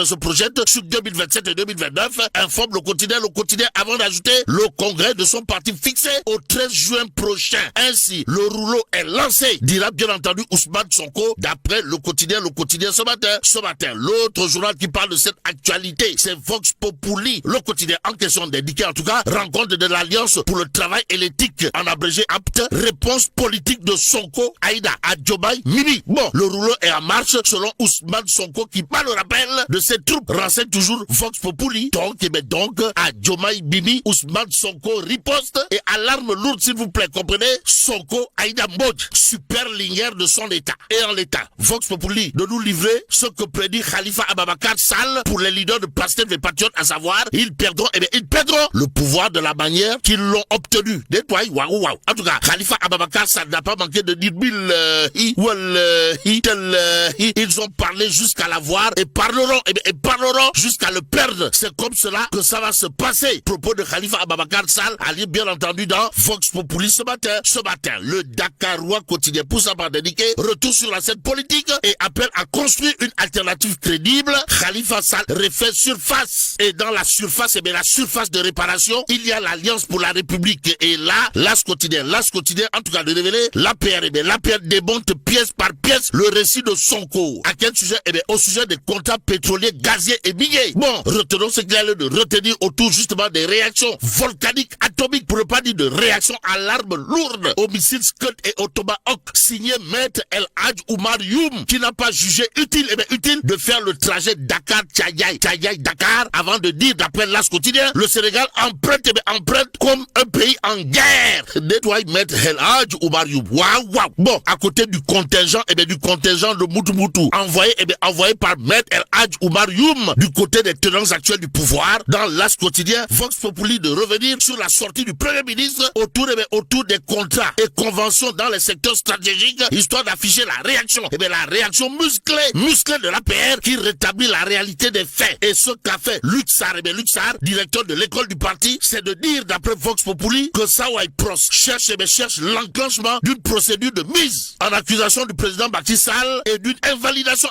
se projette sur 2027 et 2029, informe le quotidien avant d'ajouter le congrès de son parti fixé au 13 juin prochain. Ainsi, le rouleau est lancé, dira bien entendu Ousmane Sonko, d'après le quotidien ce matin. L'autre journal qui parle de cette actualité, c'est Vox Populi. Le quotidien en question d'indiquer en tout cas, rencontre de l'Alliance pour le travail et l'éthique, en abrégé APT, réponse politique de Sonko, Aïda, à Diomaye, Mimi. Bon, le rouleau est en marche selon Ousmane Sonko qui, par le rappel de ses troupes, renseigne toujours Vox Populi. Donc, à Diomaye, Mimi, Ousmane Sonko riposte et alarme lourde, s'il vous plaît, comprenez? Sonko, Aïda Mbodj, super lignère de son état. Et en l'état, Vox Populi de nous livrer ce que prédit Khalifa Ababakar Sall pour les leaders de Pastef et Patriotes, à savoir, ils perdront le pouvoir de la manière qu'ils l'ont obtenu. Waouh. En tout cas, Khalifa Ababakar Sall n'a pas manqué de dire ils ont parlé jusqu'à l'avoir et parleront jusqu'à le perdre. C'est comme cela que ça va se passer. Propos de Khalifa Ababakar Sall, à lire bien entendu dans Vox Populi ce matin. Le Dakarois quotidien pousse à indiquer retour sur la scène politique et appelle à construire une alternative crédible. Khalifa Sall refait surface. Et dans la surface, la surface de réparation, il y a l'Alliance pour la République. Et là, l'As quotidien, en tout cas de révéler, l'APR démonte pièce par pièce le récit de Sonko. À quel sujet? Au sujet des contrats pétroliers, gaziers et miniers. Bon, retenons ce qu'il y a lieu de retenir autour justement des réactions volcaniques, atomiques, pour ne pas dire de réactions à l'arme lourde au missile Scud et au Tomahawk, signé Maître El Hadj Oumar Youm, qui n'a pas jugé utile de faire le trajet Dakar avant de dire, d'après l'As quotidien, le Sénégal emprunte comme un pays en guerre. Nettoie Maître El Hadj Oumar Youm. Waouh. Bon, à côté du contingent de Moutou, envoyé par Maître El Hadj Oumar Youm du côté des tenants actuels du pouvoir, dans l'As quotidien, Vox Populi de revenir sur la sortie du Premier ministre autour des contrats et conventions dans les secteurs stratégiques, histoire d'afficher la réaction. La réaction musclée de l'APR qui rétablit la réalité des faits. Et ce qu'a fait Luc Sarr, directeur de l'école du parti, c'est de dire, d'après Vox Populi, que Sawai Pros cherche l'enclenchement d'une procédure de mise en accusation du président Macky Sall et d'une invalidation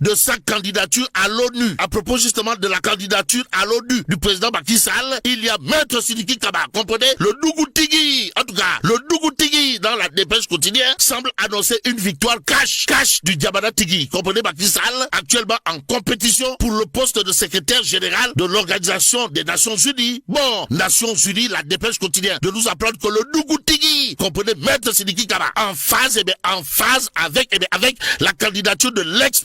de sa candidature à l'ONU. À propos justement de la candidature à l'ONU du président Macky Sall, il y a Maître Sidiki Kaba, comprenez? Le Dougoutigui, en tout cas, dans la dépêche quotidienne, semble annoncer une victoire cash du Diabana Tigui. Comprenez, Macky Sall, actuellement en compétition pour le poste de secrétaire général de l'Organisation des Nations Unies. Bon, Nations Unies, la dépêche quotidienne de nous apprendre que le Dougoutigui, comprenez, Maître Sidiki Kaba, en phase avec la candidature de l'ex